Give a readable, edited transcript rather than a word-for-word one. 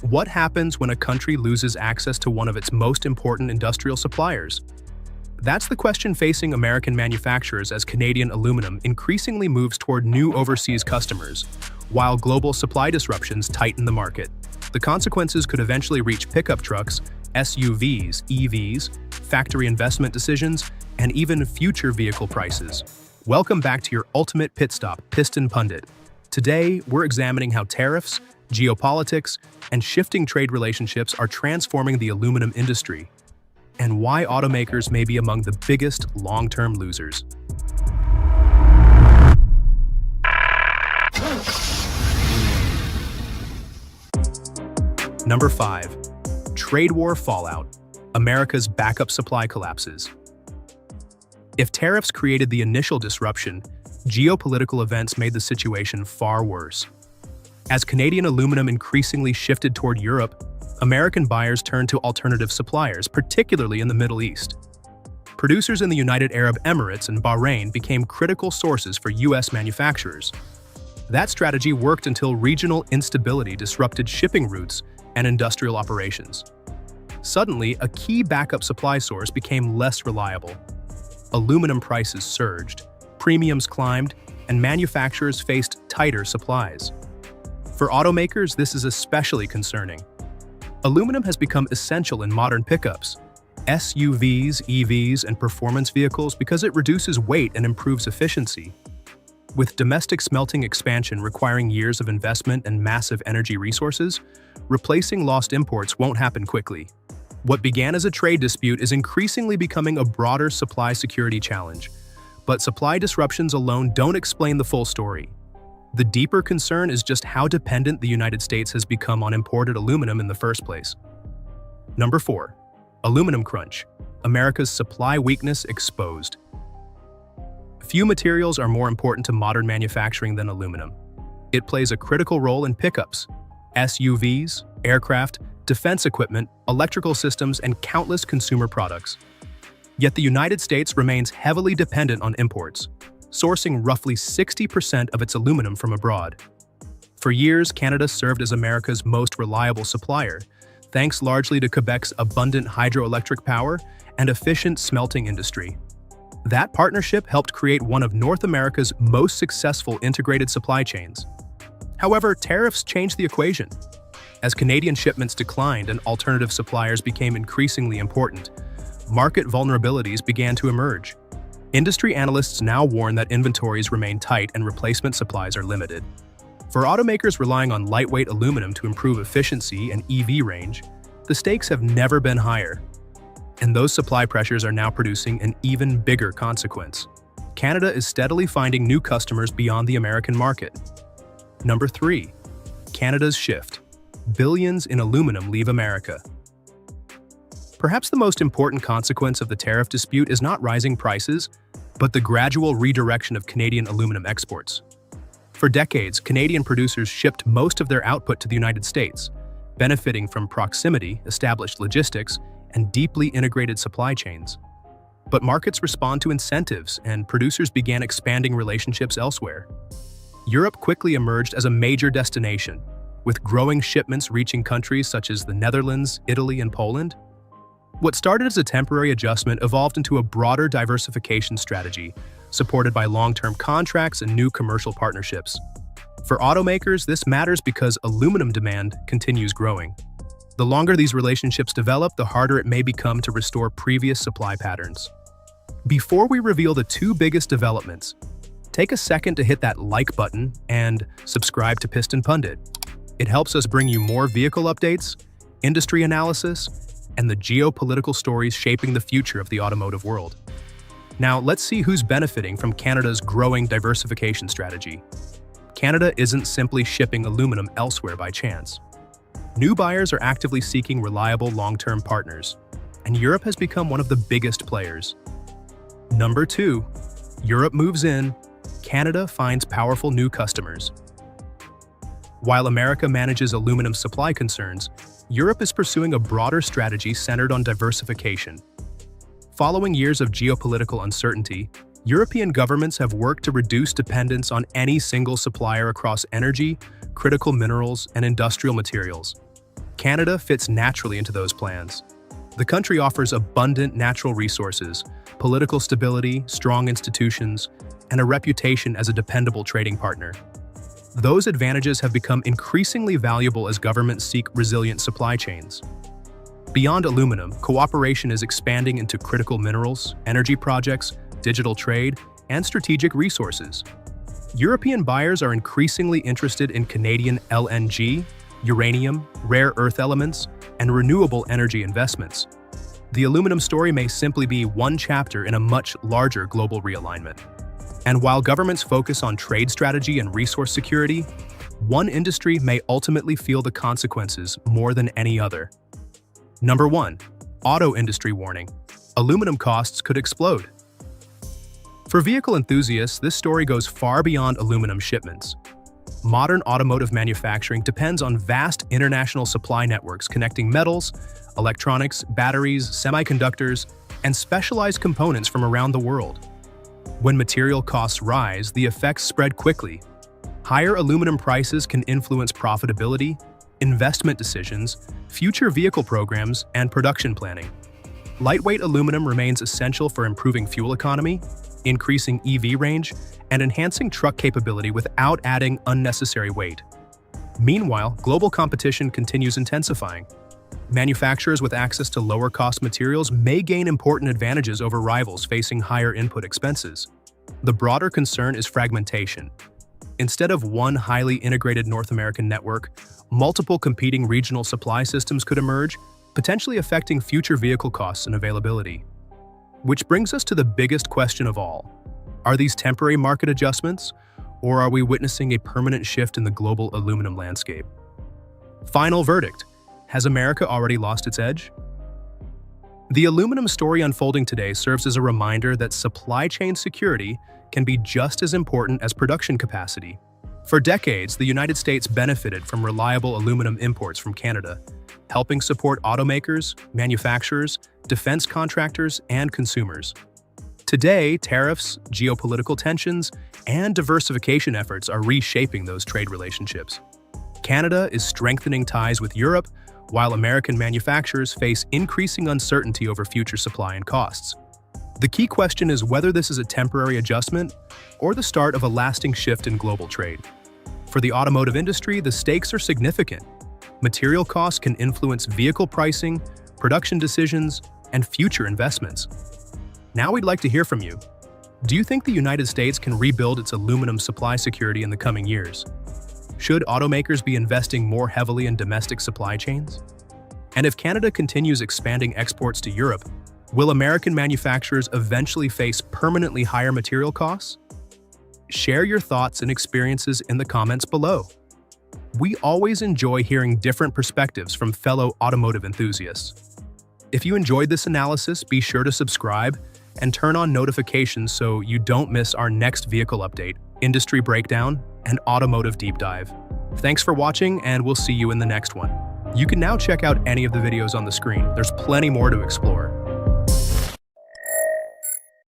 What happens when a country loses access to one of its most important industrial suppliers? That's the question facing American manufacturers as Canadian aluminum increasingly moves toward new overseas customers, while global supply disruptions tighten the market. The consequences could eventually reach pickup trucks, SUVs, EVs, factory investment decisions, and even future vehicle prices. Welcome back to your ultimate pit stop, Piston Pundit. Today, we're examining how tariffs, geopolitics, and shifting trade relationships are transforming the aluminum industry, and why automakers may be among the biggest long-term losers. Number 5. Trade war fallout. America's backup supply collapses. If tariffs created the initial disruption, geopolitical events made the situation far worse. As Canadian aluminum increasingly shifted toward Europe, American buyers turned to alternative suppliers, particularly in the Middle East. Producers in the United Arab Emirates and Bahrain became critical sources for U.S. manufacturers. That strategy worked until regional instability disrupted shipping routes and industrial operations. Suddenly, a key backup supply source became less reliable. Aluminum prices surged, premiums climbed, and manufacturers faced tighter supplies. For automakers, this is especially concerning. Aluminum has become essential in modern pickups, SUVs, EVs, and performance vehicles because it reduces weight and improves efficiency. With domestic smelting expansion requiring years of investment and massive energy resources, replacing lost imports won't happen quickly. What began as a trade dispute is increasingly becoming a broader supply security challenge. But supply disruptions alone don't explain the full story. The deeper concern is just how dependent the United States has become on imported aluminum in the first place. Number 4. Aluminum crunch. America's supply weakness exposed. Few materials are more important to modern manufacturing than aluminum. It plays a critical role in pickups, SUVs, aircraft, defense equipment, electrical systems, and countless consumer products. Yet the United States remains heavily dependent on imports, sourcing roughly 60% of its aluminum from abroad. For years, Canada served as America's most reliable supplier, thanks largely to Quebec's abundant hydroelectric power and efficient smelting industry. That partnership helped create one of North America's most successful integrated supply chains. However, tariffs changed the equation. As Canadian shipments declined and alternative suppliers became increasingly important, market vulnerabilities began to emerge. Industry analysts now warn that inventories remain tight and replacement supplies are limited. For automakers relying on lightweight aluminum to improve efficiency and EV range, the stakes have never been higher. And those supply pressures are now producing an even bigger consequence. Canada is steadily finding new customers beyond the American market. Number 3. Canada's shift. Billions in aluminum leave America. Perhaps the most important consequence of the tariff dispute is not rising prices, but the gradual redirection of Canadian aluminum exports. For decades, Canadian producers shipped most of their output to the United States, benefiting from proximity, established logistics, and deeply integrated supply chains. But markets respond to incentives, and producers began expanding relationships elsewhere. Europe quickly emerged as a major destination, with growing shipments reaching countries such as the Netherlands, Italy, and Poland. What started as a temporary adjustment evolved into a broader diversification strategy, supported by long-term contracts and new commercial partnerships. For automakers, this matters because aluminum demand continues growing. The longer these relationships develop, the harder it may become to restore previous supply patterns. Before we reveal the 2 biggest developments, take a second to hit that like button and subscribe to Piston Pundit. It helps us bring you more vehicle updates, industry analysis, and the geopolitical stories shaping the future of the automotive world. Now, let's see who's benefiting from Canada's growing diversification strategy. Canada isn't simply shipping aluminum elsewhere by chance. New buyers are actively seeking reliable long-term partners, and Europe has become one of the biggest players. Number 2. Europe moves in, Canada finds powerful new customers. While America manages aluminum supply concerns, Europe is pursuing a broader strategy centered on diversification. Following years of geopolitical uncertainty, European governments have worked to reduce dependence on any single supplier across energy, critical minerals, and industrial materials. Canada fits naturally into those plans. The country offers abundant natural resources, political stability, strong institutions, and a reputation as a dependable trading partner. Those advantages have become increasingly valuable as governments seek resilient supply chains. Beyond aluminum, cooperation is expanding into critical minerals, energy projects, digital trade, and strategic resources. European buyers are increasingly interested in Canadian LNG, uranium, rare earth elements, and renewable energy investments. The aluminum story may simply be one chapter in a much larger global realignment. And while governments focus on trade strategy and resource security, one industry may ultimately feel the consequences more than any other. Number 1. Auto industry warning. Aluminum costs could explode. For vehicle enthusiasts, this story goes far beyond aluminum shipments. Modern automotive manufacturing depends on vast international supply networks connecting metals, electronics, batteries, semiconductors, and specialized components from around the world. When material costs rise, the effects spread quickly. Higher aluminum prices can influence profitability, investment decisions, future vehicle programs, and production planning. Lightweight aluminum remains essential for improving fuel economy, increasing EV range, and enhancing truck capability without adding unnecessary weight. Meanwhile, global competition continues intensifying. Manufacturers with access to lower-cost materials may gain important advantages over rivals facing higher input expenses. The broader concern is fragmentation. Instead of one highly integrated North American network, multiple competing regional supply systems could emerge, potentially affecting future vehicle costs and availability. Which brings us to the biggest question of all. Are these temporary market adjustments, or are we witnessing a permanent shift in the global aluminum landscape? Final verdict. Has America already lost its edge? The aluminum story unfolding today serves as a reminder that supply chain security can be just as important as production capacity. For decades, the United States benefited from reliable aluminum imports from Canada, helping support automakers, manufacturers, defense contractors, and consumers. Today, tariffs, geopolitical tensions, and diversification efforts are reshaping those trade relationships. Canada is strengthening ties with Europe, while American manufacturers face increasing uncertainty over future supply and costs. The key question is whether this is a temporary adjustment or the start of a lasting shift in global trade. For the automotive industry, the stakes are significant. Material costs can influence vehicle pricing, production decisions, and future investments. Now we'd like to hear from you. Do you think the United States can rebuild its aluminum supply security in the coming years? Should automakers be investing more heavily in domestic supply chains? And if Canada continues expanding exports to Europe, will American manufacturers eventually face permanently higher material costs? Share your thoughts and experiences in the comments below. We always enjoy hearing different perspectives from fellow automotive enthusiasts. If you enjoyed this analysis, be sure to subscribe and turn on notifications so you don't miss our next vehicle update, industry breakdown, and automotive deep dive. Thanks for watching, and we'll see you in the next one. You can now check out any of the videos on the screen. There's plenty more to explore.